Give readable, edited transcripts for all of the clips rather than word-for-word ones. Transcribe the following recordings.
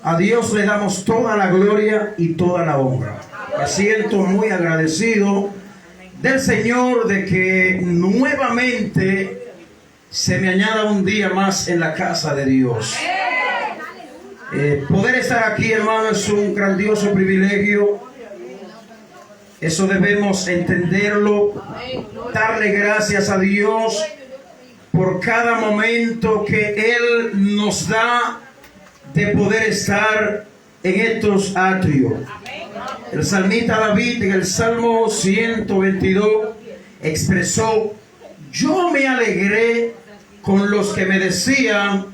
A Dios le damos toda la gloria y toda la honra. Me siento muy agradecido del Señor de que nuevamente se me añada un día más en la casa de Dios. Poder estar aquí, hermano, es un grandioso privilegio. Eso debemos entenderlo. Darle gracias a Dios por cada momento que Él nos da de poder estar en estos atrios. El salmista David en el Salmo 122 expresó: yo me alegré con los que me decían,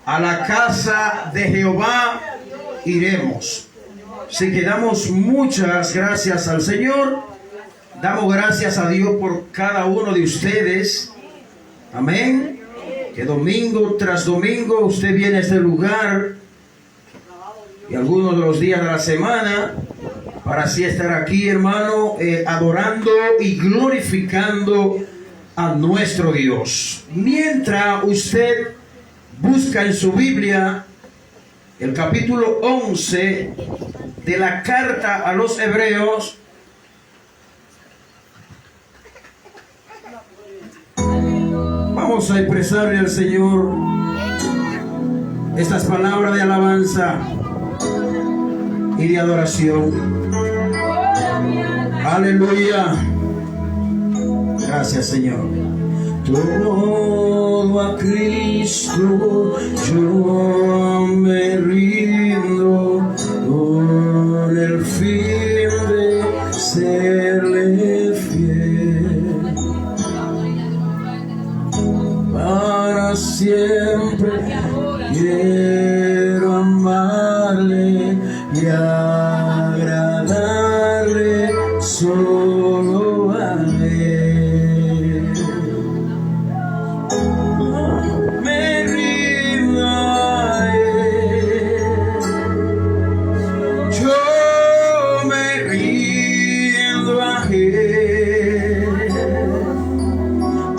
a la casa de Jehová iremos. Así que damos muchas gracias al Señor. Damos gracias a Dios por cada uno de ustedes. Amén. Que domingo tras domingo usted viene a este lugar y algunos de los días de la semana para así estar aquí, hermano, adorando y glorificando a nuestro Dios. Mientras usted busca en su Biblia el capítulo 11 de la carta a los Hebreos, vamos a expresarle al Señor estas palabras de alabanza y de adoración. Aleluya. Gracias, Señor. Todo a Cristo yo me rindo, con el fin de serle fiel. Para siempre quiero amarle y agradarle solo a Él. Me rindo a Él, yo me rindo a Él.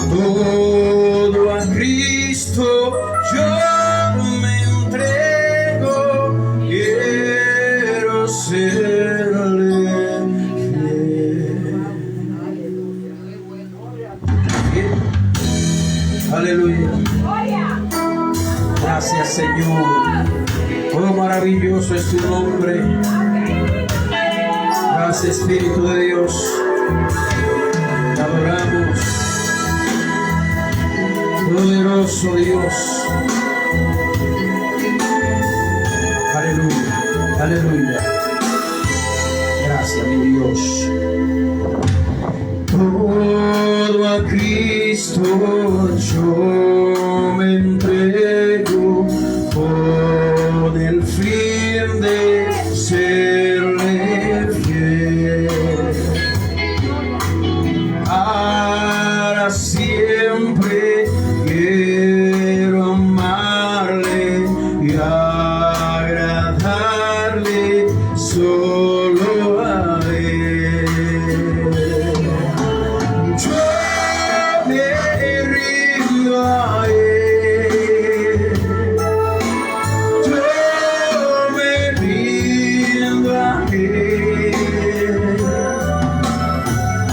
Todo a Cristo yo me entrego, quiero serle fiel. Aleluya. Gracias, Señor. Oh, maravilloso es tu nombre. Gracias, Espíritu de Dios. Te adoramos. Poderoso Dios. Aleluya, aleluya. Gracias, mi Dios. Todo a Cristo yo me entrego, con el fin de serle fiel. Para siempre quiero amarle y agradarle solo a Él. Yo me rindo a Él, yo me rindo a Él.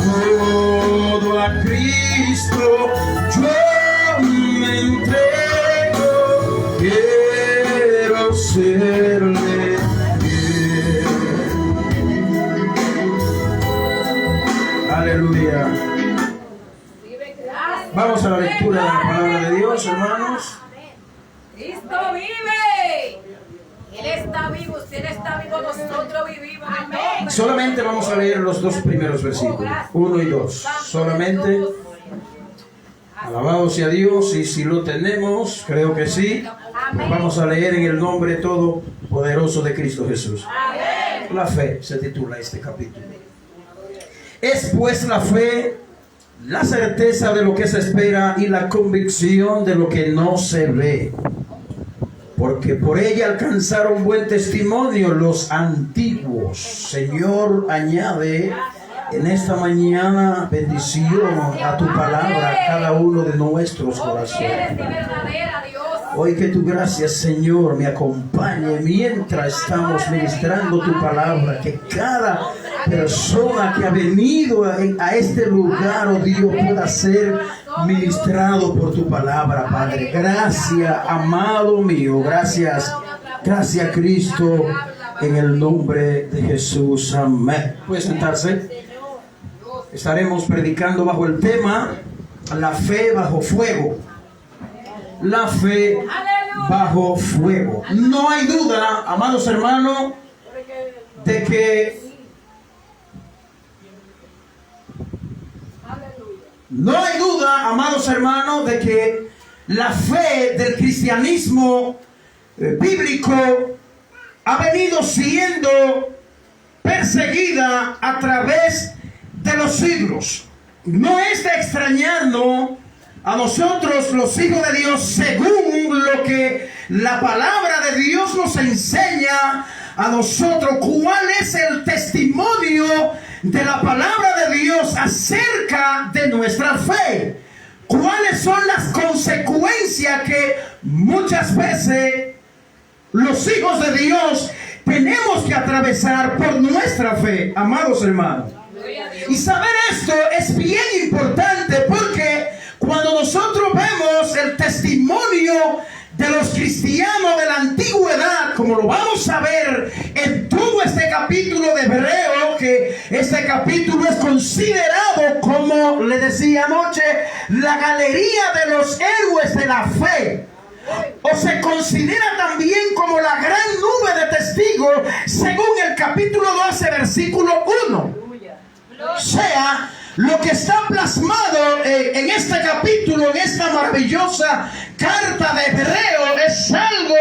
Todo a Cristo yo me entrego, quiero serle fiel. Aleluya. Vamos a la lectura de la palabra de Dios, hermanos. Cristo vive. Él está vivo. Si Él está vivo, nosotros vivimos. Amén. Solamente vamos a leer los dos primeros versículos, 1 y 2. Solamente. Alabado sea Dios, y si lo tenemos, creo que sí, vamos a leer en el nombre todopoderoso de Cristo Jesús. Amén. La fe se titula este capítulo. Es pues la fe, la certeza de lo que se espera y la convicción de lo que no se ve. Porque por ella alcanzaron buen testimonio los antiguos. Señor, añade en esta mañana bendición a tu palabra a cada uno de nuestros corazones. Hoy que tu gracia, Señor, me acompañe mientras estamos ministrando tu palabra. Que cada persona que ha venido a este lugar, oh Dios, pueda ser ministrado por tu palabra, Padre. Gracias, amado mío. Gracias, gracias, Cristo, en el nombre de Jesús. Amén. Puede sentarse. Estaremos predicando bajo el tema la fe bajo fuego. La fe bajo fuego. No hay duda, amados hermanos, de que la fe del cristianismo bíblico ha venido siendo perseguida a través de los siglos. No es de extrañarnos a nosotros, los hijos de Dios, según lo que la palabra de Dios nos enseña a nosotros, cuál es el testimonio de la palabra de Dios acerca de nuestra fe. Cuáles son las consecuencias que muchas veces los hijos de Dios tenemos que atravesar por nuestra fe, amados hermanos. Y saber esto es bien importante, porque cuando nosotros vemos el testimonio de los cristianos de la antigüedad, como lo vamos a ver en todo este capítulo de Hebreo, que este capítulo es considerado, como le decía anoche, la galería de los héroes de la fe, o se considera también como la gran nube de testigos, según el capítulo 12, versículo 1. O sea, lo que está plasmado en este capítulo, en esta maravillosa carta de Hebreo, es algo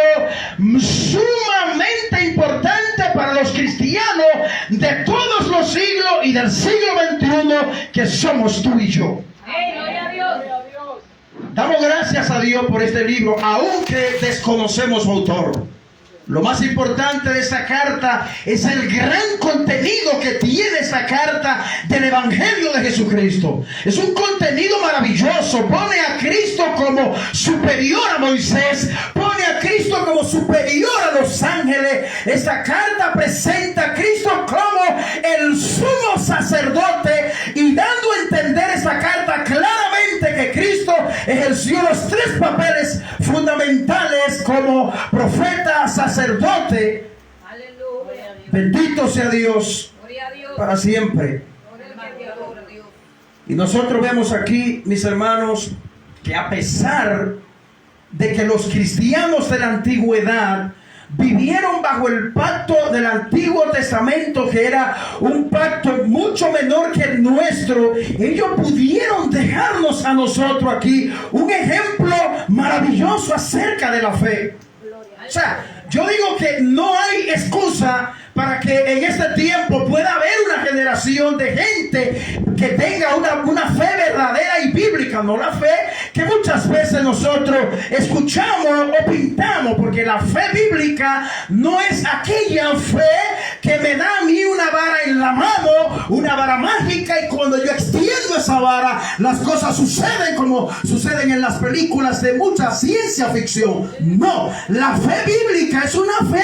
sumamente importante para los cristianos de todos los siglos y del siglo XXI, que somos tú y yo. Damos gracias a Dios por este libro, aunque desconocemos su autor. Lo más importante de esta carta es el gran contenido que tiene esta carta del Evangelio de Jesucristo. Es un contenido maravilloso. Pone a Cristo como superior a Moisés. Pone a Cristo como superior a los ángeles. Esta carta presenta a Cristo como el sumo sacerdote, y dando a entender esta carta claramente que Cristo ejerció los tres papeles fundamentales como profeta, sacerdote. Aleluya. Bendito sea Dios para siempre. Y nosotros vemos aquí, mis hermanos, que a pesar de que los cristianos de la antigüedad vivieron bajo el pacto del Antiguo Testamento, que era un pacto mucho menor que el nuestro, ellos pudieron dejarnos a nosotros aquí un ejemplo maravilloso acerca de la fe. O sea, yo digo que no hay excusa para que en este tiempo pueda haber una generación de gente que tenga una fe verdadera y bíblica, no la fe que muchas veces nosotros escuchamos o pintamos, porque la fe bíblica no es aquella fe que me da a mí una vara en la mano, una vara mágica, y cuando yo extiendo esa vara, las cosas suceden como suceden en las películas de mucha ciencia ficción. No, la fe bíblica es una fe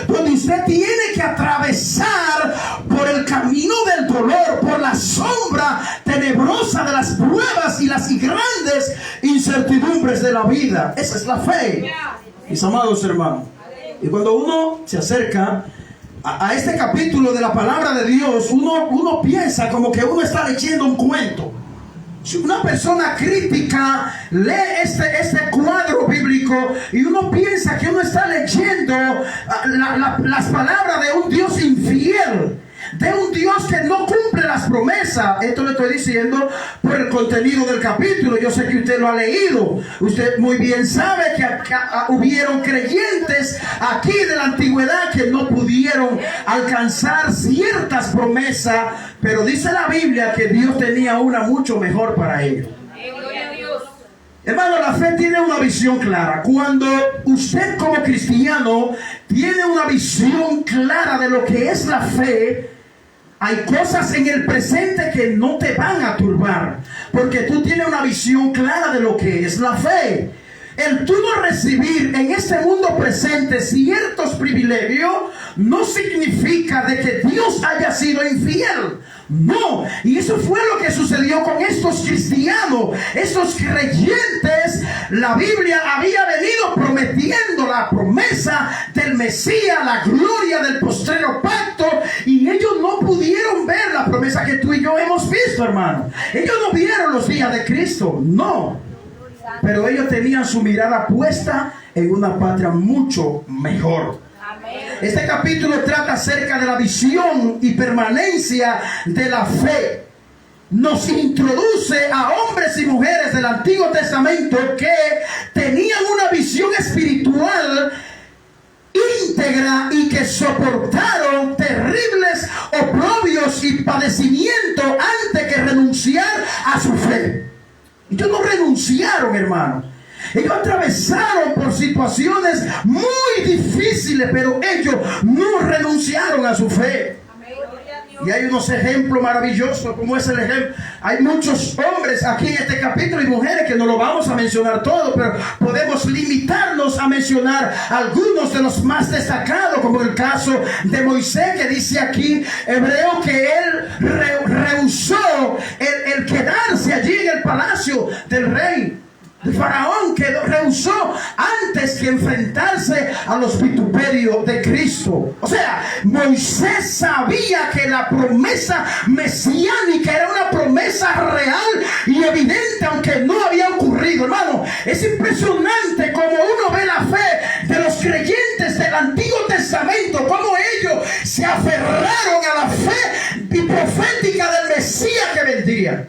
donde usted tiene que atravesar por el camino del dolor, por la sombra tenebrosa de las pruebas y las grandes incertidumbres de la vida. Esa es la fe, mis amados hermanos. Y cuando uno se acerca a este capítulo de la palabra de Dios, uno piensa como que uno está leyendo un cuento. Si una persona crítica lee este cuadro bíblico, y uno piensa que uno está leyendo las palabras de un Dios infiel, de un Dios que no cumple las promesas. Esto le estoy diciendo por el contenido del capítulo. Yo sé que usted lo ha leído. Usted muy bien sabe que hubieron creyentes aquí de la antigüedad que no pudieron alcanzar ciertas promesas, pero dice la Biblia que Dios tenía una mucho mejor para ellos. Hermano, la fe tiene una visión clara. Cuando usted como cristiano tiene una visión clara de lo que es la fe, hay cosas en el presente que no te van a turbar, porque tú tienes una visión clara de lo que es la fe. el tú no recibir en este mundo presente ciertos privilegios no significa de que Dios haya sido infiel. No, y eso fue lo que sucedió con estos cristianos, estos creyentes. La Biblia había venido prometiendo la promesa del Mesías, la gloria del postrero pacto, y ellos no pudieron ver la promesa que tú y yo hemos visto, hermano. Ellos no vieron los días de Cristo, no, pero ellos tenían su mirada puesta en una patria mucho mejor. Este capítulo trata acerca de la visión y permanencia de la fe. Nos introduce a hombres y mujeres del Antiguo Testamento que tenían una visión espiritual íntegra y que soportaron terribles oprobios y padecimientos antes que renunciar a su fe. Ellos no renunciaron, hermano. Ellos atravesaron por situaciones muy difíciles, pero ellos no renunciaron a su fe. Y hay unos ejemplos maravillosos, como es el ejemplo. Hay muchos hombres aquí en este capítulo y mujeres que no lo vamos a mencionar todo, pero podemos limitarnos a mencionar algunos de los más destacados, como el caso de Moisés, que dice aquí, hebreo, que él rehusó el quedarse allí en el palacio del rey. El faraón, que rehusó antes que enfrentarse a los vituperios de Cristo. O sea, Moisés sabía que la promesa mesiánica era una promesa real y evidente, aunque no había ocurrido. Hermano, es impresionante como uno ve la fe de los creyentes del Antiguo Testamento, como ellos se aferraron a la fe y profética del Mesías que vendría.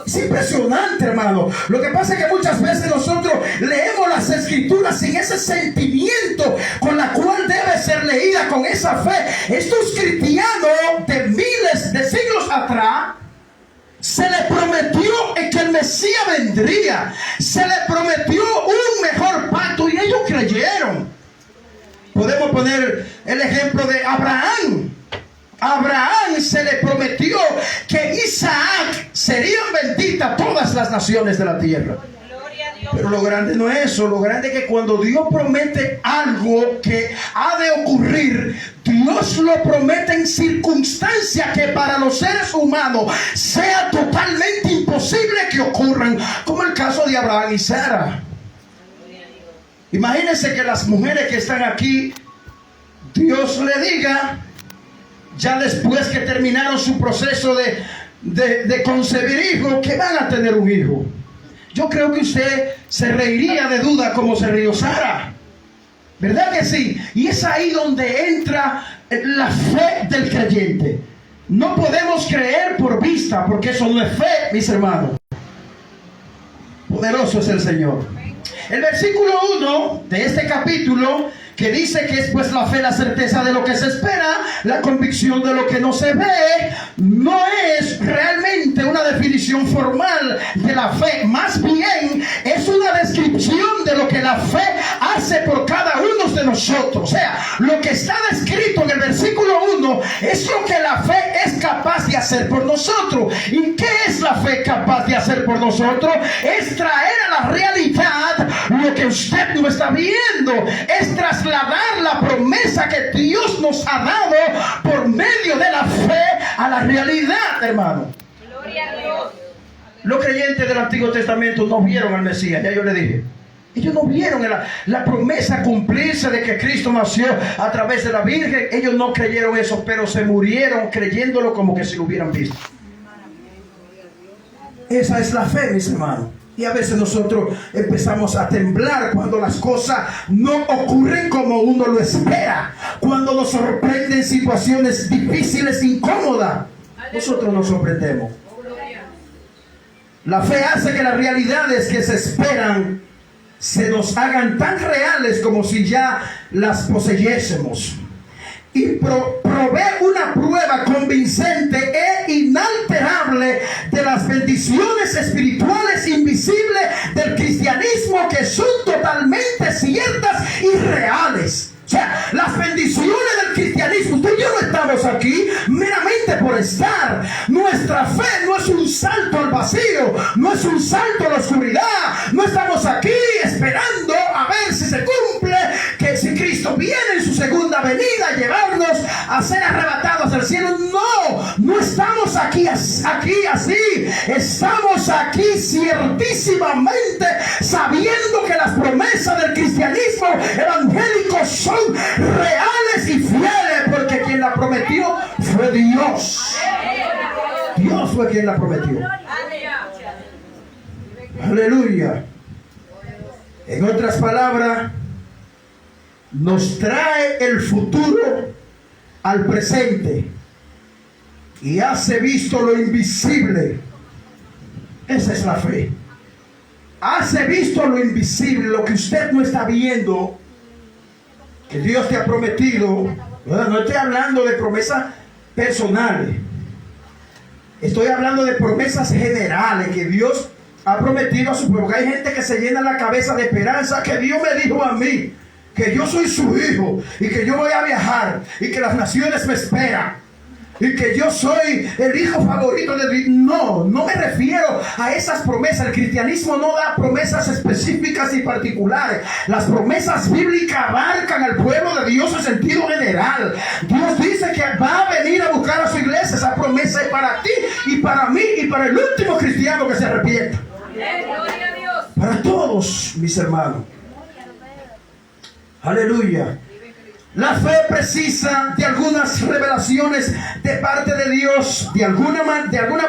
Es impresionante, hermano. Lo que pasa es que muchas veces nosotros leemos las escrituras sin ese sentimiento con la cual debe ser leída, con esa fe. Estos cristianos de miles de siglos atrás, se les prometió que el Mesías vendría, se les prometió un mejor pacto y ellos creyeron. Podemos poner el ejemplo de Abraham. A Abraham se le prometió que Isaac serían benditas todas las naciones de la tierra. Pero lo grande no es eso. Lo grande es que cuando Dios promete algo que ha de ocurrir, Dios lo promete en circunstancias que para los seres humanos sea totalmente imposible que ocurran, como el caso de Abraham y Sara. Imagínense que las mujeres que están aquí, Dios le diga, ya después que terminaron su proceso de concebir hijos, que van a tener un hijo. Yo creo que usted se reiría de duda como se rió Sara. ¿Verdad que sí? Y es ahí donde entra la fe del creyente. No podemos creer por vista, porque eso no es fe, mis hermanos. Poderoso es el Señor. El versículo 1 de este capítulo, que dice que es pues la fe, la certeza de lo que se espera, la convicción de lo que no se ve, no es realmente una definición formal de la fe. Más bien es una descripción de lo que la fe hace por cada uno de nosotros. O sea, lo que está descrito en el versículo 1 es lo que la fe es capaz de hacer por nosotros. ¿Y qué es la fe capaz de hacer por nosotros? Es traer a la realidad lo que usted no está viendo. Es trasladar la promesa que Dios nos ha dado por medio de la fe a la realidad, hermano. Gloria a Dios. Los creyentes del Antiguo Testamento no vieron al Mesías, ya yo le dije. Ellos no vieron la promesa cumplirse de que Cristo nació a través de la Virgen. Ellos no creyeron eso, pero se murieron creyéndolo como que si lo hubieran visto. Esa es la fe, mis hermanos. Y a veces nosotros empezamos a temblar cuando las cosas no ocurren como uno lo espera. Cuando nos sorprenden situaciones difíciles, incómodas, nosotros nos sorprendemos. La fe hace que las realidades que se esperan se nos hagan tan reales como si ya las poseyésemos. Y provee una prueba convincente e inalterable de las bendiciones espirituales invisibles del cristianismo, que son totalmente ciertas y reales. O sea, las bendiciones del el cristianismo, usted y yo no estamos aquí meramente por estar. Nuestra fe no es un salto al vacío, no es un salto a la oscuridad. No estamos aquí esperando a ver si se cumple, que si Cristo viene en su segunda venida a llevarnos a ser arrebatados al cielo. No estamos aquí así. Estamos aquí ciertísimamente sabiendo que las promesas del cristianismo evangélico son reales y fieles, porque quien la prometió fue Dios. Dios fue quien la prometió. Aleluya. En otras palabras, nos trae el futuro al presente y hace visto lo invisible. Esa es la fe. Hace visto lo invisible, lo que usted no está viendo, que Dios te ha prometido. No estoy hablando de promesas personales, estoy hablando de promesas generales que Dios ha prometido a su pueblo. Hay gente que se llena la cabeza de esperanza, que Dios me dijo a mí que yo soy su hijo y que yo voy a viajar y que las naciones me esperan y que yo soy el hijo favorito de Dios. No me refiero a esas promesas. El cristianismo no da promesas específicas y particulares. Las promesas bíblicas abarcan al pueblo de Dios en sentido general. Dios dice que va a venir a buscar a su iglesia. Esa promesa es para ti y para mí y para el último cristiano que se arrepienta. Gloria a Dios. Para todos, mis hermanos. Aleluya. La fe precisa de algunas revelaciones de parte de Dios, de alguna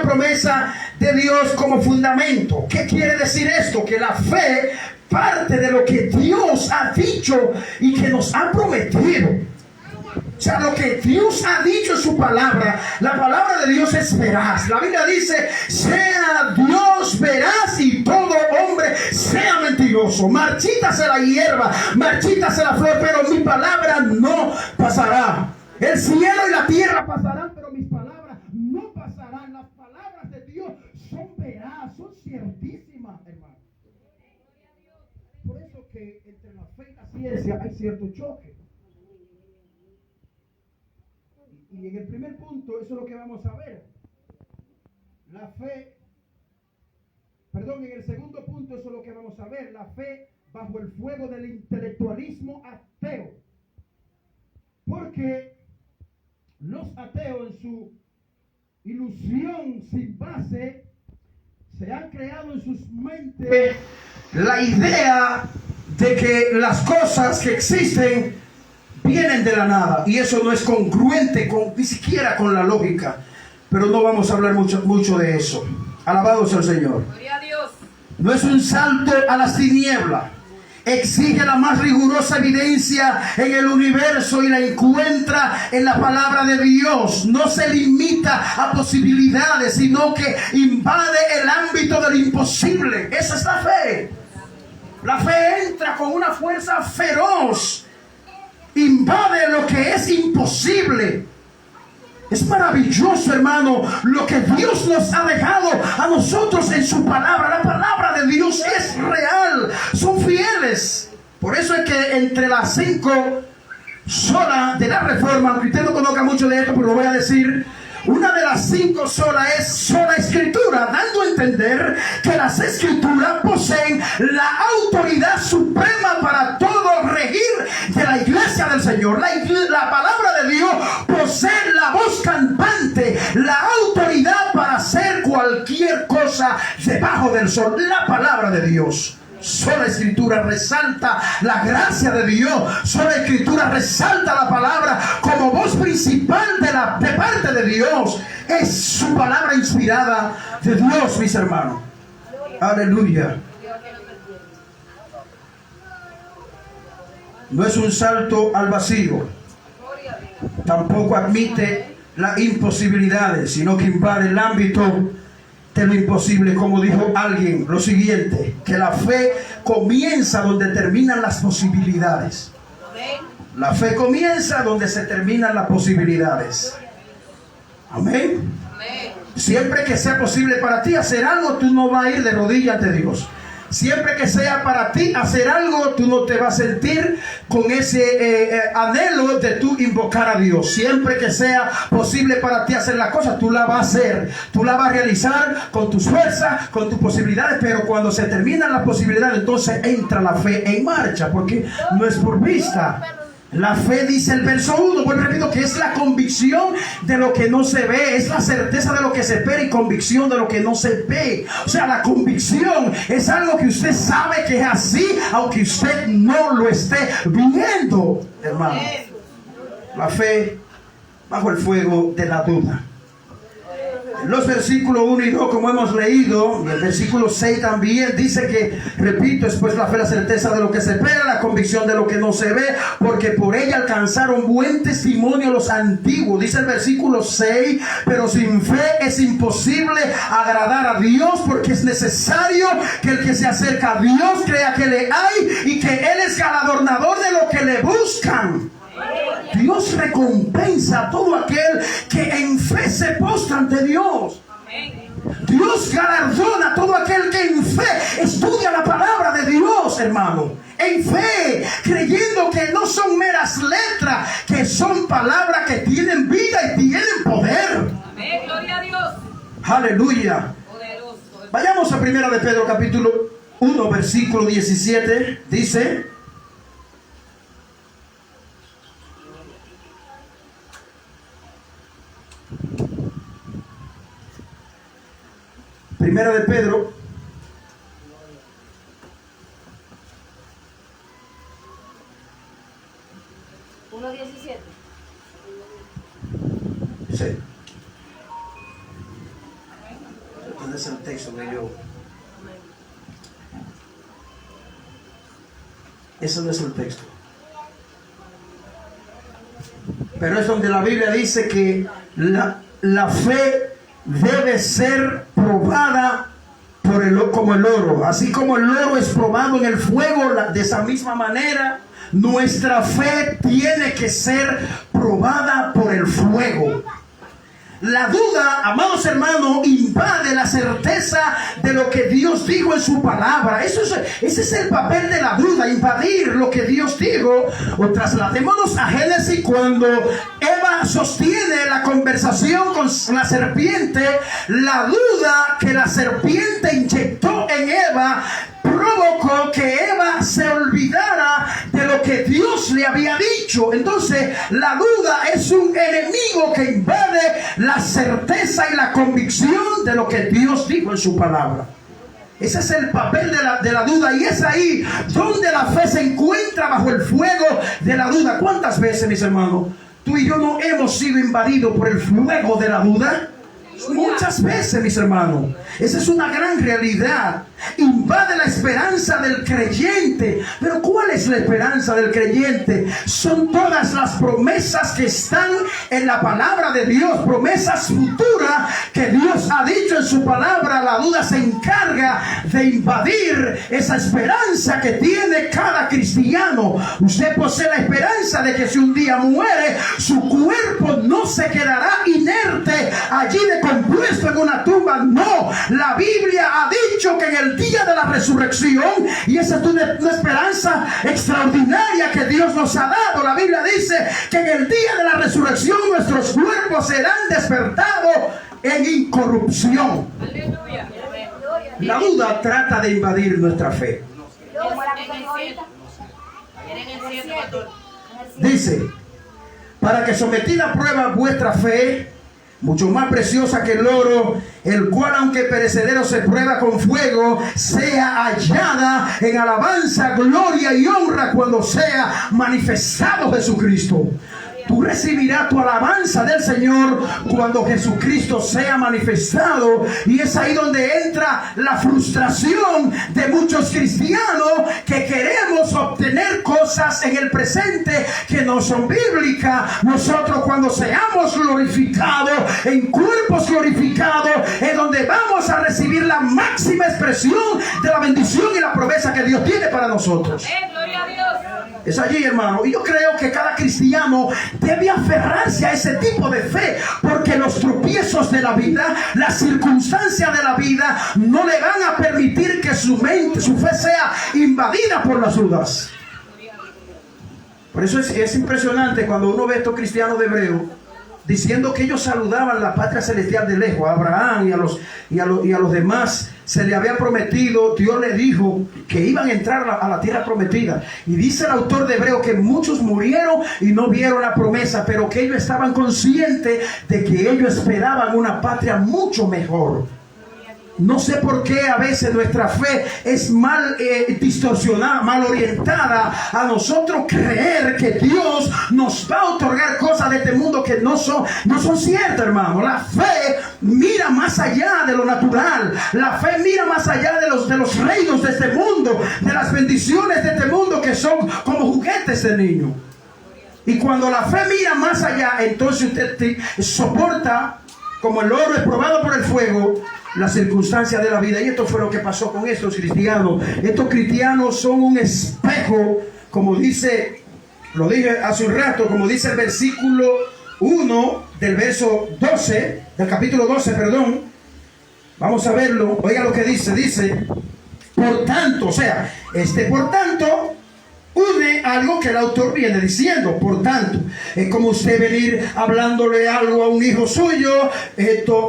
promesa de Dios como fundamento. ¿Qué quiere decir esto? Que la fe parte de lo que Dios ha dicho y que nos ha prometido. O sea, lo que Dios ha dicho en su palabra, la palabra de Dios es veraz. La Biblia dice, sea Dios veraz y todo hombre sea mentiroso. Marchítase la hierba, marchítase la flor, pero mi palabra no pasará. El cielo y la tierra pasarán, pero mis palabras no pasarán. Las palabras de Dios son veraz, son ciertísimas, hermano. Por eso que entre la fe y la ciencia hay cierto choque. Y en el primer punto, eso es lo que vamos a ver. En el segundo punto, eso es lo que vamos a ver. La fe bajo el fuego del intelectualismo ateo. Porque los ateos, en su ilusión sin base, se han creado en sus mentes la idea de que las cosas que existen vienen de la nada, y eso no es congruente ni siquiera con la lógica. Pero no vamos a hablar mucho de eso. Alabado sea el Señor. Gloria a Dios. No es un salto a las tinieblas. Exige la más rigurosa evidencia en el universo y la encuentra en la palabra de Dios. No se limita a posibilidades, sino que invade el ámbito del imposible. Esa es la fe. La fe entra con una fuerza feroz, invade lo que es imposible. Es maravilloso, hermano, lo que Dios nos ha dejado a nosotros en su palabra. La palabra de Dios es real, son fieles. Por eso es que entre las 5 solas de la Reforma, aunque usted no conozca mucho de esto, pero lo voy a decir, una de las 5 solas es sola Escritura, dando a entender que las Escrituras poseen la autoridad suprema para todo regir de la iglesia del Señor. La palabra de Dios posee la voz cantante, la autoridad para hacer cualquier cosa debajo del sol. La palabra de Dios. Sola Escritura resalta la gracia de Dios. Sola Escritura resalta la palabra como voz principal de parte de Dios. Es su palabra inspirada de Dios, mis hermanos. Aleluya. No es un salto al vacío. Tampoco admite las imposibilidades, sino que invade el ámbito de lo imposible. Como dijo alguien, lo siguiente, que la fe comienza donde terminan las posibilidades. La fe comienza donde se terminan las posibilidades. Amén. Siempre que sea posible para ti hacer algo, tú no vas a ir de rodillas ante Dios. siempre que sea para ti hacer algo, tú no te vas a sentir con ese anhelo de tú invocar a Dios. Siempre que sea posible para ti hacer la cosa, tú la vas a hacer, tú la vas a realizar con tus fuerzas, con tus posibilidades, pero cuando se terminan las posibilidades, entonces entra la fe en marcha, porque no es por vista. La fe, dice el verso 1, vuelvo repito, que es la convicción de lo que no se ve, es la certeza de lo que se espera y convicción de lo que no se ve. O sea, la convicción es algo que usted sabe que es así, aunque usted no lo esté viendo, hermano. La fe bajo el fuego de la duda. Los versículos 1 y 2, como hemos leído, y el versículo 6 también dice que, repito, es pues la fe, la certeza de lo que se espera, la convicción de lo que no se ve, porque por ella alcanzaron buen testimonio los antiguos. Dice el versículo 6, pero sin fe es imposible agradar a Dios, porque es necesario que el que se acerca a Dios crea que le hay y que Él es galardonador de lo que le buscan. Dios recompensa a todo aquel que en fe se postra ante Dios. Dios galardona a todo aquel que en fe estudia la palabra de Dios, hermano. En fe, creyendo que no son meras letras, que son palabras que tienen vida y tienen poder. Amén, gloria a Dios. Aleluya. Vayamos a 1 de Pedro capítulo 1 versículo 17. Dice: Primera de Pedro 1:17. Sí. ¿Dónde es el texto que yo? Ese no es el texto. Pero es donde la Biblia dice que la fe debe ser probada como el oro. Así como el oro es probado en el fuego, de esa misma manera nuestra fe tiene que ser probada por el fuego. La duda, amados hermanos, invade la certeza de lo que Dios dijo en su palabra. Ese es el papel de la duda, invadir lo que Dios dijo. O trasladémonos a Génesis, cuando Eva sostiene la conversación con la serpiente. La duda que la serpiente inyectó en Eva provocó que Eva se olvidara de lo que Dios le había dicho. Entonces, la duda es un enemigo que invade la certeza y la convicción de lo que Dios dijo en su palabra. Ese es el papel de la duda, y es ahí donde la fe se encuentra, bajo el fuego de la duda. ¿Cuántas veces, mis hermanos, tú y yo no hemos sido invadidos por el fuego de la duda? Muchas veces, mis hermanos. Esa es una gran realidad. Invade la esperanza del creyente. Pero ¿cuál es la esperanza del creyente? Son todas las promesas que están en la palabra de Dios, promesas futuras que Dios ha dicho en su palabra. La duda se encarga de invadir esa esperanza que tiene cada cristiano. Usted posee la esperanza de que si un día muere, su cuerpo no se quedará inerte allí decompuesto en una tumba. No, la Biblia ha dicho que en el día de la resurrección, y esa es una esperanza extraordinaria que Dios nos ha dado. La Biblia dice que en el día de la resurrección nuestros cuerpos serán despertados en incorrupción. Aleluya. La duda trata de invadir nuestra fe. Dice: para que sometida a prueba vuestra fe, mucho más preciosa que el oro, el cual aunque perecedero se prueba con fuego, sea hallada en alabanza, gloria y honra cuando sea manifestado Jesucristo. Tú recibirás tu alabanza del Señor cuando Jesucristo sea manifestado. Y es ahí donde entra la frustración de muchos cristianos que queremos obtener cosas en el presente que no son bíblicas. Nosotros, cuando seamos glorificados en cuerpos glorificados, es donde vamos a recibir la máxima expresión de la bendición y la promesa que Dios tiene para nosotros. Gloria a Dios. Es allí, hermano. Y yo creo que cada cristiano debe aferrarse a ese tipo de fe, porque los tropiezos de la vida, las circunstancias de la vida, no le van a permitir que su mente, su fe sea invadida por las dudas. Por eso es impresionante cuando uno ve a estos cristianos de Hebreo diciendo que ellos saludaban la patria celestial de lejos. A Abraham y a los demás se le había prometido, Dios le dijo que iban a entrar a la tierra prometida. Y dice el autor de Hebreo que muchos murieron y no vieron la promesa, pero que ellos estaban conscientes de que ellos esperaban una patria mucho mejor. No sé por qué a veces nuestra fe es mal distorsionada, mal orientada a nosotros creer que Dios nos va a otorgar cosas de este mundo que no son ciertas, hermano. La fe mira más allá de lo natural. La fe mira más allá de los reinos de este mundo, de las bendiciones de este mundo que son como juguetes de niño. Y cuando la fe mira más allá, entonces usted soporta, como el oro es probado por el fuego, las circunstancias de la vida. Y esto fue lo que pasó con estos cristianos. Estos cristianos son un espejo, como dice, lo dije hace un rato, como dice el versículo 1 del verso 12, del capítulo 12, perdón. Vamos a verlo. Oiga lo que dice, por tanto, o sea, por tanto une algo que el autor viene diciendo. Por tanto, es como usted venir hablándole algo a un hijo suyo, esto,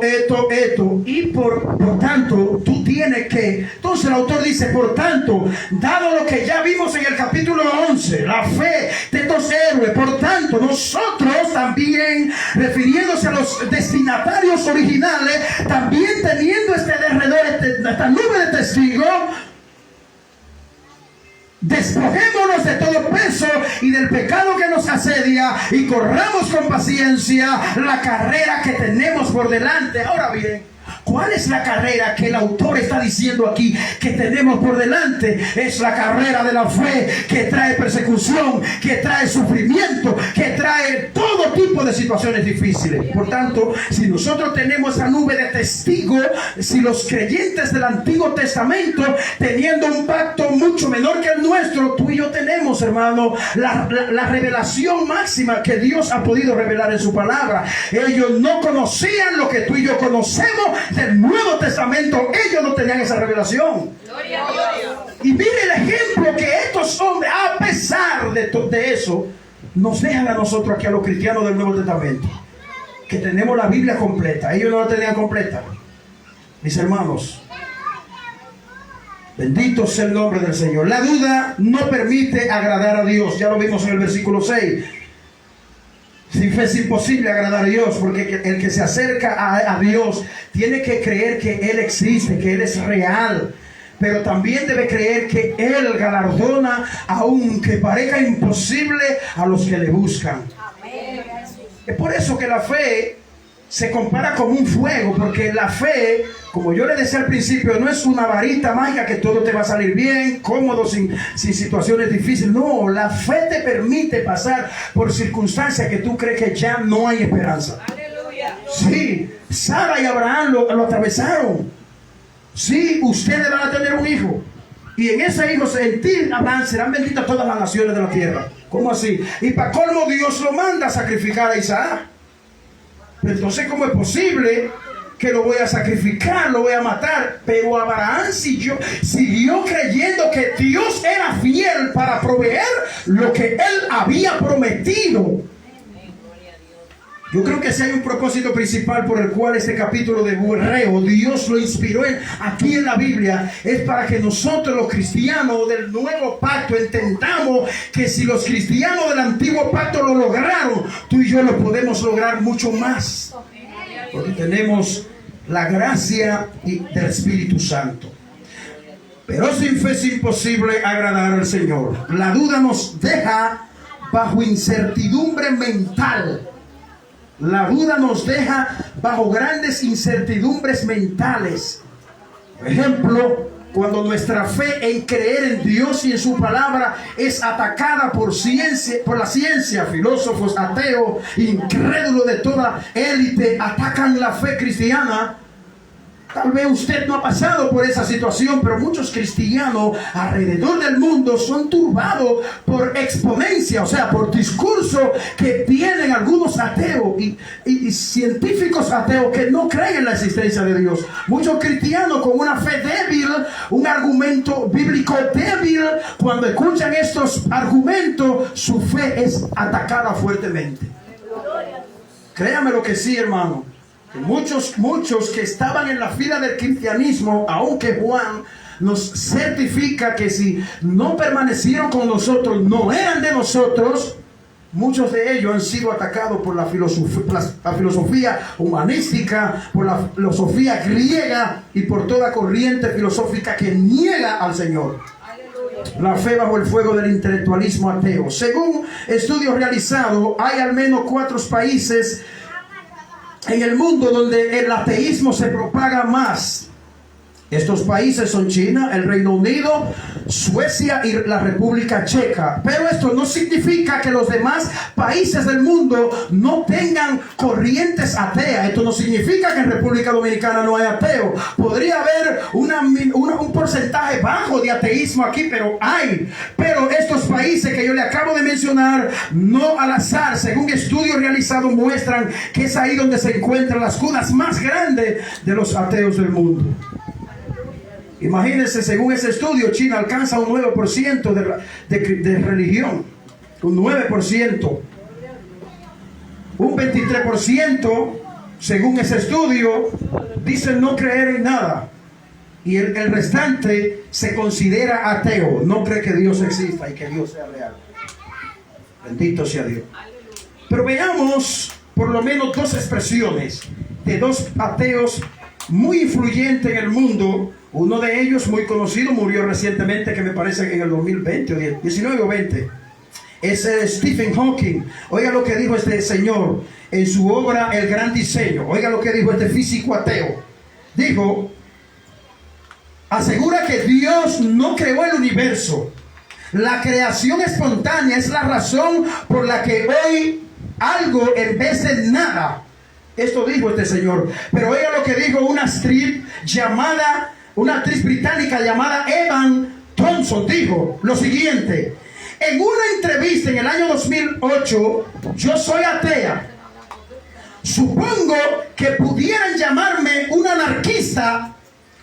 y por tanto tú tienes que. Entonces el autor dice, por tanto, dado lo que ya vimos en el capítulo 11, la fe de estos héroes, por tanto nosotros también, refiriéndose a los destinatarios originales, también teniendo esta nube de testigos, despojémonos de todo peso y del pecado que nos asedia y corramos con paciencia la carrera que tenemos por delante. Ahora bien, ¿cuál es la carrera que el autor está diciendo aquí que tenemos por delante? Es la carrera de la fe, que trae persecución, que trae sufrimiento, que trae todo tipo de situaciones difíciles. Por tanto, si nosotros tenemos esa nube de testigos, si los creyentes del Antiguo Testamento, teniendo un pacto mucho menor que el nuestro, tú y yo tenemos, hermano, la revelación máxima que Dios ha podido revelar en su palabra. Ellos no conocían lo que tú y yo conocemos del Nuevo Testamento. Ellos no tenían esa revelación. Gloria a Dios. Y mire el ejemplo que estos hombres, a pesar de eso, nos dejan a nosotros aquí, a los cristianos del Nuevo Testamento, que tenemos la Biblia completa. Ellos no la tenían completa. Mis hermanos, bendito sea el nombre del Señor. La duda no permite agradar a Dios. Ya lo vimos en el versículo 6. Sin fe es imposible agradar a Dios, porque el que se acerca a Dios tiene que creer que Él existe, que Él es real, pero también debe creer que Él galardona, aunque parezca imposible, a los que le buscan. Es por eso que la fe se compara con un fuego, porque la fe, como yo le decía al principio, no es una varita mágica que todo te va a salir bien, cómodo, sin situaciones difíciles. No, la fe te permite pasar por circunstancias que tú crees que ya no hay esperanza. Aleluya. Sí, Sara y Abraham lo atravesaron. Sí, ustedes van a tener un hijo, y en ese hijo, en ti, Abraham, serán benditas todas las naciones de la tierra. ¿Cómo así? Y para colmo, Dios lo manda a sacrificar a Isaac. Entonces, ¿cómo es posible que lo voy a sacrificar, lo voy a matar? Pero Abraham siguió creyendo que Dios era fiel para proveer lo que él había prometido. Yo creo que si hay un propósito principal por el cual este capítulo de Hebreo Dios lo inspiró aquí en la Biblia, es para que nosotros los cristianos del nuevo pacto entendamos que si los cristianos del antiguo pacto lo lograron, tú y yo lo podemos lograr mucho más, porque tenemos la gracia del Espíritu Santo. Pero sin fe es imposible agradar al Señor. La duda nos deja bajo incertidumbre mental. La duda nos deja bajo grandes incertidumbres mentales. Por ejemplo, cuando nuestra fe en creer en Dios y en su palabra es atacada por la ciencia, filósofos, ateos, incrédulos de toda élite atacan la fe cristiana. Tal vez usted no ha pasado por esa situación, pero muchos cristianos alrededor del mundo son turbados por exponencia, o sea, por discurso que tienen algunos ateos y científicos ateos que no creen en la existencia de Dios. Muchos cristianos con una fe débil, un argumento bíblico débil, cuando escuchan estos argumentos, su fe es atacada fuertemente. Créame lo que sí, hermano. Muchos que estaban en la fila del cristianismo, aunque Juan nos certifica que si no permanecieron con nosotros, no eran de nosotros, muchos de ellos han sido atacados por la filosofía humanística, por la filosofía griega y por toda corriente filosófica que niega al Señor. La fe bajo el fuego del intelectualismo ateo. Según estudios realizados, hay al menos 4 países en el mundo donde el ateísmo se propaga más. Estos países son China, el Reino Unido, Suecia y la República Checa. Pero esto no significa que los demás países del mundo no tengan corrientes ateas. Esto no significa que en República Dominicana no hay ateo. Podría haber un porcentaje bajo de ateísmo aquí, pero hay. Pero estos países que yo le acabo de mencionar, no al azar, según estudios realizados, muestran que es ahí donde se encuentran las cunas más grandes de los ateos del mundo. Imagínense, según ese estudio, China alcanza un 9% de religión. Un 9%. Un 23%, según ese estudio, dicen no creer en nada. Y el restante se considera ateo. No cree que Dios exista y que Dios sea real. Bendito sea Dios. Pero veamos por lo menos 2 expresiones de 2 ateos muy influyentes en el mundo. Uno de ellos, muy conocido, murió recientemente, que me parece que en el 2020, o 19 o 20. Es Stephen Hawking. Oiga lo que dijo este señor en su obra El Gran Diseño. Oiga lo que dijo este físico ateo. Dijo, asegura que Dios no creó el universo. La creación espontánea es la razón por la que hoy algo en vez de nada. Esto dijo este señor. Pero oiga lo que dijo una actriz británica llamada Evan Thompson. Dijo lo siguiente: en una entrevista en el año 2008, yo soy atea. Supongo que pudieran llamarme una anarquista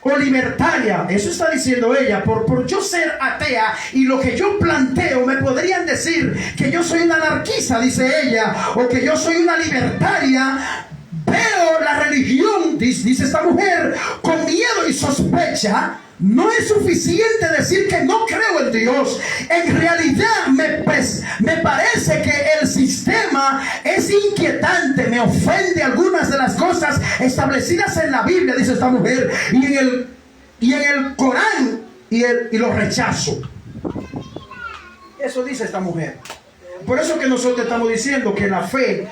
o libertaria. Eso está diciendo ella. Por yo ser atea y lo que yo planteo, me podrían decir que yo soy una anarquista, dice ella, o que yo soy una libertaria. Pero la religión, dice esta mujer, con miedo y sospecha, no es suficiente decir que no creo en Dios. En realidad me parece que el sistema es inquietante, me ofende algunas de las cosas establecidas en la Biblia, dice esta mujer, y en el Corán, y lo rechazo. Eso dice esta mujer. Por eso que nosotros estamos diciendo que la fe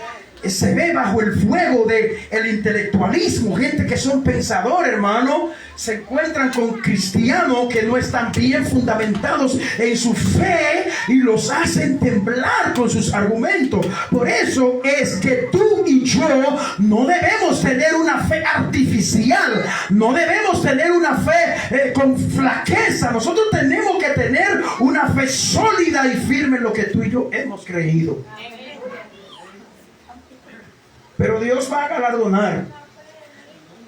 se ve bajo el fuego del intelectualismo. Gente que son pensadores, hermano, se encuentran con cristianos que no están bien fundamentados en su fe y los hacen temblar con sus argumentos. Por eso es que tú y yo no debemos tener una fe artificial, no debemos tener una fe con flaqueza. Nosotros tenemos que tener una fe sólida y firme en lo que tú y yo hemos creído. Pero Dios va a galardonar.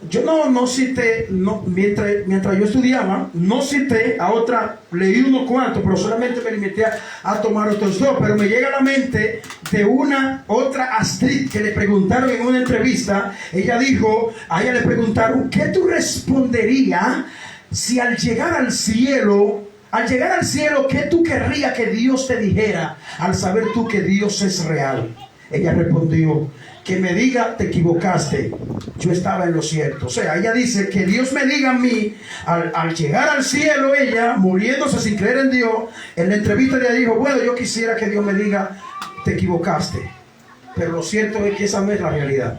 Yo no cité, mientras yo estudiaba, no cité a otra, leí unos cuantos, pero solamente me limité a tomar otros 2. Pero me llega a la mente de una otra Astrid que le preguntaron en una entrevista. Ella dijo, a ella le preguntaron, ¿qué tú responderías si al llegar al cielo, qué tú querrías que Dios te dijera al saber tú que Dios es real? Ella respondió, que me diga, te equivocaste, yo estaba en lo cierto. O sea, ella dice que Dios me diga a mí, al llegar al cielo, ella muriéndose sin creer en Dios, en la entrevista ella dijo, bueno, yo quisiera que Dios me diga, te equivocaste. Pero lo cierto es que esa no es la realidad.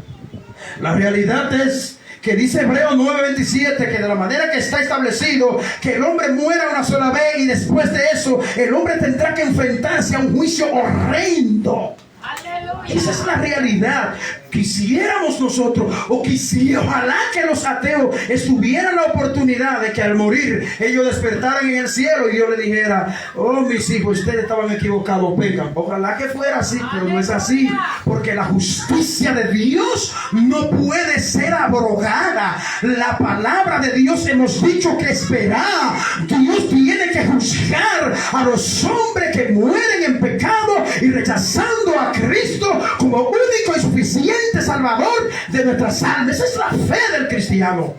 La realidad es que dice Hebreos 9:27, que de la manera que está establecido, que el hombre muera una sola vez y después de eso el hombre tendrá que enfrentarse a un juicio horrendo. ¡Aleluya! Esa es la realidad. Quisiéramos nosotros, ojalá que los ateos tuvieran la oportunidad de que al morir ellos despertaran en el cielo y Dios le dijera: oh, mis hijos, ustedes estaban equivocados, pecan. Ojalá que fuera así, pero no es así, porque la justicia de Dios no puede ser abrogada. La palabra de Dios hemos dicho que esperará. Dios tiene que juzgar a los hombres que mueren en pecado y rechazando a Cristo como único y suficiente Salvador de nuestras almas. Esa es la fe del cristiano.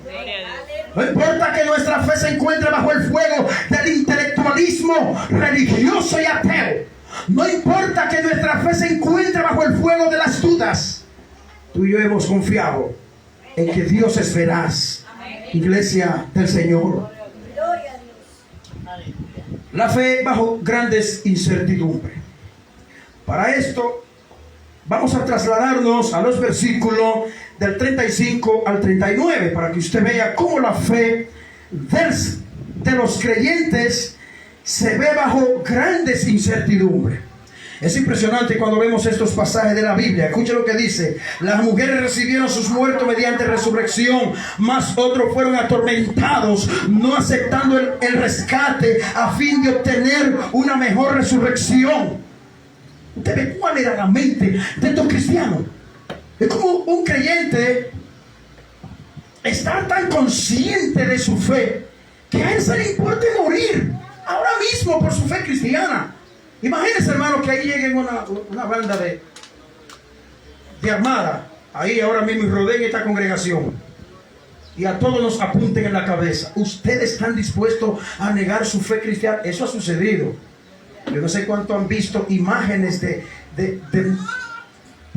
No importa que nuestra fe se encuentre bajo el fuego del intelectualismo religioso y ateo. No importa que nuestra fe se encuentre bajo el fuego de las dudas. Tú y yo hemos confiado en que Dios es veraz. Iglesia del Señor. La fe bajo grandes incertidumbres. Para esto vamos a trasladarnos a los versículos del 35 al 39 para que usted vea cómo la fe de los creyentes se ve bajo grandes incertidumbres. Es impresionante cuando vemos estos pasajes de la Biblia. Escuche lo que dice: las mujeres recibieron sus muertos mediante resurrección, mas otros fueron atormentados, no aceptando el rescate a fin de obtener una mejor resurrección. Usted ve cuál era la mente de estos cristianos. Es como un creyente está tan consciente de su fe que a él se le importa morir ahora mismo por su fe cristiana. Imagínense, hermano, que ahí llegue una banda de armada ahí ahora mismo y rodeen esta congregación y a todos nos apunten en la cabeza. ¿Ustedes están dispuestos a negar su fe cristiana? Eso ha sucedido. Yo no sé cuánto han visto imágenes de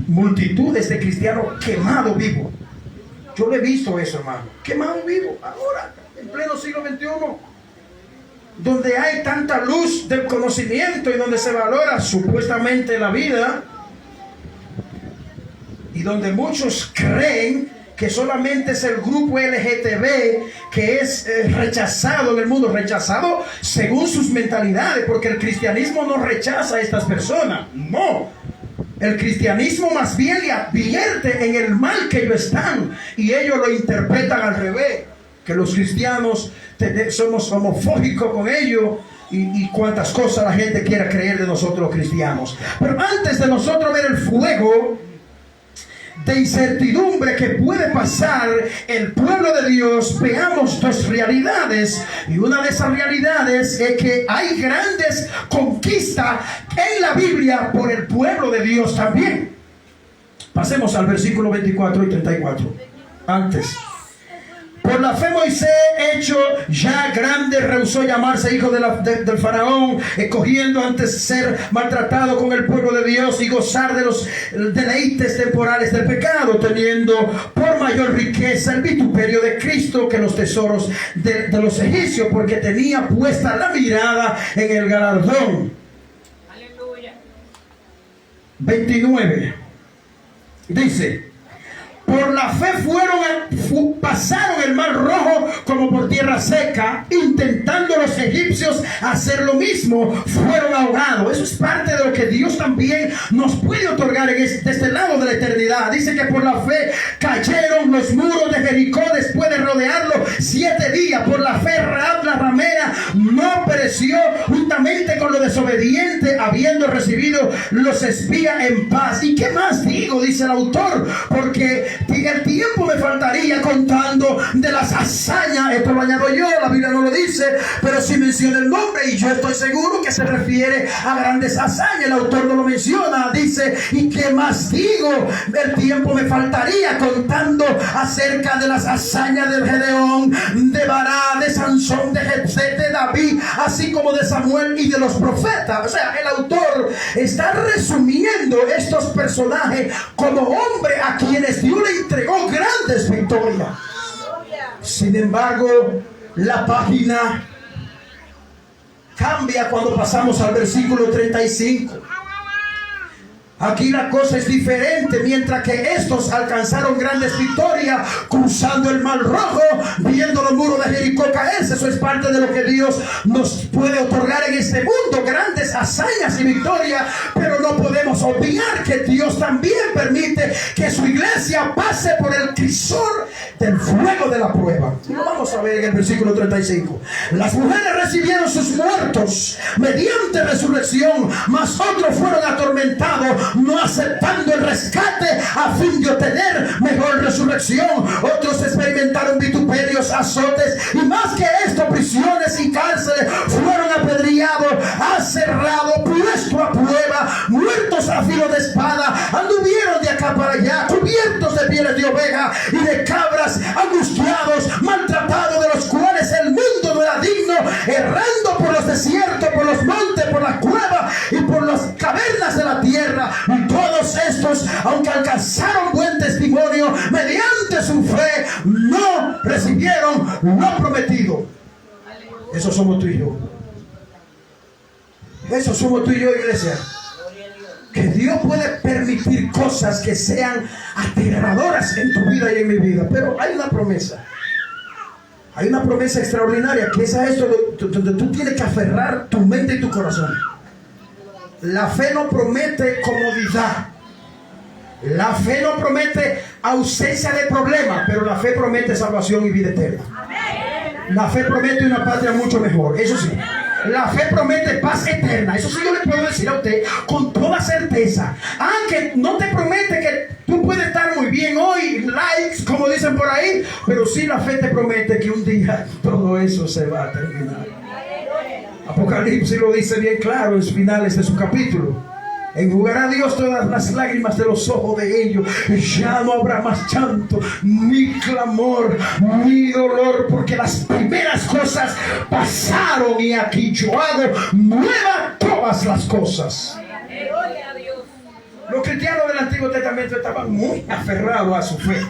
multitudes de cristianos quemados vivos. Yo lo he visto eso, hermano. Quemados vivos, ahora, en pleno siglo XXI, donde hay tanta luz del conocimiento y donde se valora supuestamente la vida, y donde muchos creen que solamente es el grupo LGTB que es rechazado en el mundo, rechazado según sus mentalidades, porque el cristianismo no rechaza a estas personas, no. El cristianismo más bien le advierte en el mal que ellos están, y ellos lo interpretan al revés, que los cristianos somos homofóbicos con ellos y cuantas cosas la gente quiera creer de nosotros los cristianos. Pero antes de nosotros ver el fuego de incertidumbre que puede pasar el pueblo de Dios, veamos dos realidades. Y una de esas realidades es que hay grandes conquistas en la Biblia por el pueblo de Dios también. Pasemos al versículo 24 y 34. Antes: por la fe Moisés, hecho ya grande, rehusó llamarse hijo del faraón, escogiendo antes ser maltratado con el pueblo de Dios y gozar de los deleites temporales del pecado, teniendo por mayor riqueza el vituperio de Cristo que los tesoros de los egipcios, porque tenía puesta la mirada en el galardón. Aleluya. 29. Dice: por la fe pasaron el mar Rojo como por tierra seca, intentando los egipcios hacer lo mismo, fueron ahogados. Eso es parte de lo que Dios también nos puede otorgar de este lado de la eternidad. Dice que por la fe cayeron los muros de Jericó después de rodearlo 7 días. Por la fe Rahab la ramera no pereció juntamente con los desobedientes, habiendo recibido los espías en paz. ¿Y qué más digo? Dice el autor, porque el tiempo me faltaría contando de las hazañas. Esto lo añado yo, la Biblia no lo dice, pero sí menciona el nombre, y yo estoy seguro que se refiere a grandes hazañas. El autor no lo menciona, dice: ¿y qué más digo? El tiempo me faltaría contando acerca de las hazañas de Gedeón, de Bará, de Sansón, de Jefté, de David, así como de Samuel y de los profetas. O sea, el autor está resumiendo estos personajes como hombres a quienes Dios le entregó grandes victorias. Sin embargo, la página cambia cuando pasamos al versículo 35. Aquí la cosa es diferente. Mientras que estos alcanzaron grandes victorias cruzando el Mar Rojo, viendo los muros de Jericó caerse. Eso es parte de lo que Dios nos puede otorgar en este mundo, grandes hazañas y victorias. Pero no podemos olvidar que Dios también permite que su iglesia pase por el crisol del fuego de la prueba. Y lo vamos a ver en el versículo 35. Las mujeres recibieron sus muertos mediante resurrección, mas otros fueron atormentados, no aceptando el rescate a fin de obtener mejor resurrección. Otros experimentaron vituperios, azotes y más que esto, prisiones y cárceles. Fueron apedreados, aserrados, puestos a prueba, muertos a filo de espada, anduvieron de acá para allá, cubiertos de pieles de oveja y de cabras, angustiados, maltratados, de los cuales el mundo no era digno, errando por los desiertos, por los montes, por las cuevas y por las cavernas de la tierra. Y todos estos, aunque alcanzaron buen testimonio, mediante su fe no recibieron lo prometido. Eso somos tú y yo. Eso somos tú y yo, iglesia. Que Dios puede permitir cosas que sean aterradoras en tu vida y en mi vida. Pero hay una promesa. Hay una promesa extraordinaria, que es a esto donde tú tienes que aferrar tu mente y tu corazón. La fe no promete comodidad. La fe no promete ausencia de problemas, pero la fe promete salvación y vida eterna. La fe promete una patria mucho mejor, eso sí. La fe promete paz eterna. Eso sí yo le puedo decir a usted con toda certeza. Aunque no te promete que tú puedes estar muy bien hoy, likes, como dicen por ahí, pero sí la fe te promete que un día todo eso se va a terminar. Apocalipsis lo dice bien claro en los finales de su capítulo. Enjugará Dios todas las lágrimas de los ojos de ellos. Ya no habrá más llanto, ni clamor, ni dolor, porque las primeras cosas pasaron y aquí yo hago nuevas todas las cosas. Los cristianos del Antiguo Testamento estaban muy aferrados a su fe.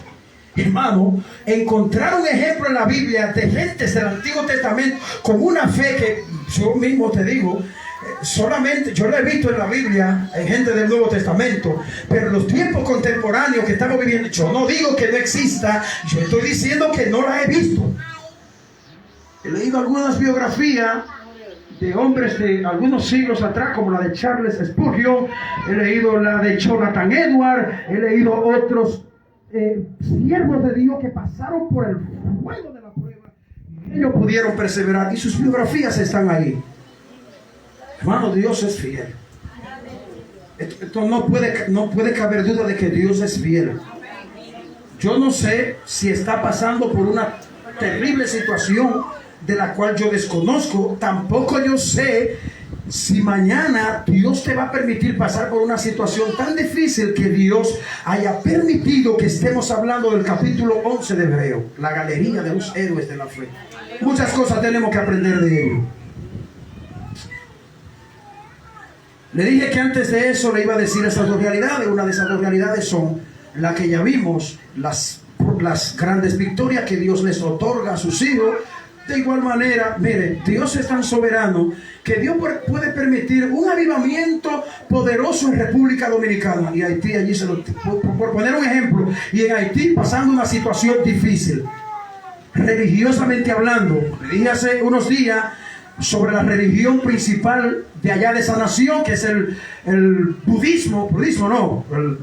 Hermano, encontrar un ejemplo en la Biblia de gentes del Antiguo Testamento con una fe que yo mismo te digo, solamente yo lo he visto en la Biblia, en gente del Nuevo Testamento, pero en los tiempos contemporáneos que estamos viviendo, yo no digo que no exista, yo estoy diciendo que no la he visto. He leído algunas biografías de hombres de algunos siglos atrás, como la de Charles Spurgeon, he leído la de Jonathan Edwards, he leído otros siervos de Dios que pasaron por el fuego de la prueba y ellos pudieron perseverar, y sus biografías están ahí. Hermano, Dios es fiel. Esto no puede caber duda de que Dios es fiel. Yo no sé si está pasando por una terrible situación de la cual yo desconozco. Tampoco yo sé si mañana Dios te va a permitir pasar por una situación tan difícil que Dios haya permitido que estemos hablando del capítulo 11 de Hebreo, la galería de los héroes de la fe. Muchas cosas tenemos que aprender de ello. Le dije que antes de eso le iba a decir esas dos realidades. Una de esas dos realidades son la que ya vimos, las grandes victorias que Dios les otorga a sus hijos. De igual manera, mire, Dios es tan soberano que Dios puede permitir un avivamiento poderoso en República Dominicana y Haití. Allí por poner un ejemplo, y en Haití pasando una situación difícil, religiosamente hablando. Le dije hace unos días sobre la religión principal de allá de esa nación, que es el budismo, el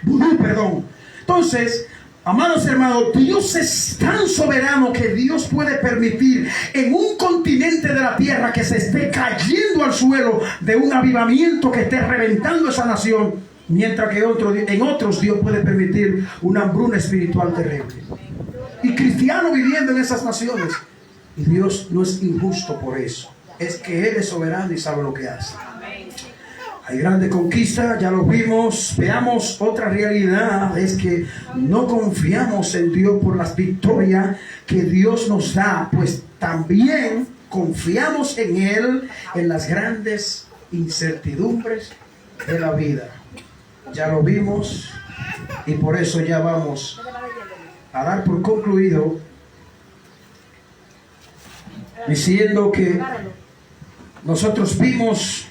vudú, perdón. Entonces, amados hermanos, Dios es tan soberano que Dios puede permitir en un continente de la tierra que se esté cayendo al suelo de un avivamiento que esté reventando esa nación, mientras que en otros Dios puede permitir una hambruna espiritual terrible. Y cristianos viviendo en esas naciones. Y Dios no es injusto por eso. Es que Él es soberano y sabe lo que hace. Hay grandes conquistas, ya lo vimos. Veamos otra realidad, es que no confiamos en Dios por las victorias que Dios nos da, pues también confiamos en Él en las grandes incertidumbres de la vida. Ya lo vimos y por eso ya vamos a dar por concluido diciendo que nosotros vimos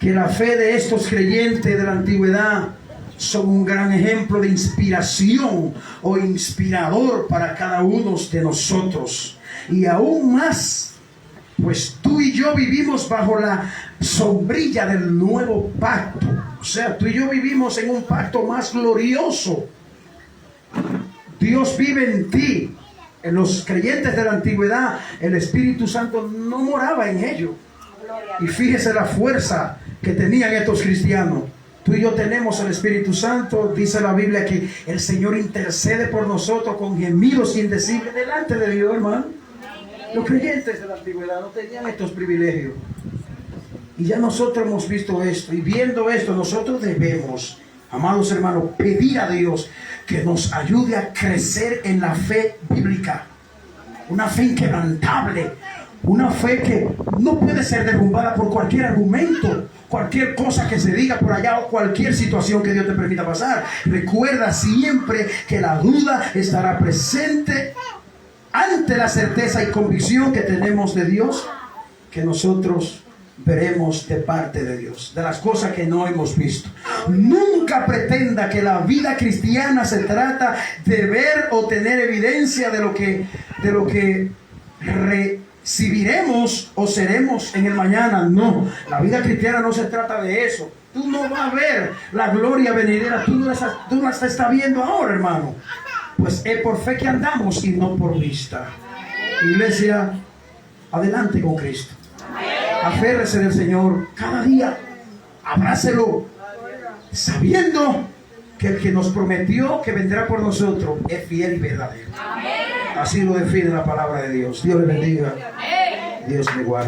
que la fe de estos creyentes de la antigüedad son un gran ejemplo de inspiración o inspirador para cada uno de nosotros. Y aún más, pues tú y yo vivimos bajo la sombrilla del nuevo pacto. O sea, tú y yo vivimos en un pacto más glorioso. Dios vive en ti. En los creyentes de la antigüedad, el Espíritu Santo no moraba en ellos. Y fíjese la fuerza que tenían estos cristianos. Tú y yo tenemos el Espíritu Santo. Dice la Biblia que el Señor intercede por nosotros con gemidos indecibles delante de Dios, hermano. Los creyentes de la antigüedad no tenían estos privilegios. Y ya nosotros hemos visto esto. Y viendo esto, nosotros debemos, amados hermanos, pedir a Dios que nos ayude a crecer en la fe bíblica. Una fe inquebrantable. Una fe que no puede ser derrumbada por cualquier argumento, cualquier cosa que se diga por allá o cualquier situación que Dios te permita pasar. Recuerda siempre que la duda estará presente ante la certeza y convicción que tenemos de Dios, que nosotros veremos de parte de Dios, de las cosas que no hemos visto. Nunca pretenda que la vida cristiana se trata de ver o tener evidencia de lo que recibiremos o seremos en el mañana. No, la vida cristiana no se trata de eso. Tú no vas a ver la gloria venidera, tú no la estás viendo ahora, hermano. Pues es por fe que andamos y no por vista. Iglesia, adelante con Cristo. Aférrese del Señor cada día, abrácelo, sabiendo que el que nos prometió que vendrá por nosotros es fiel y verdadero. Así lo define la palabra de Dios. Dios le bendiga. Dios le guarde.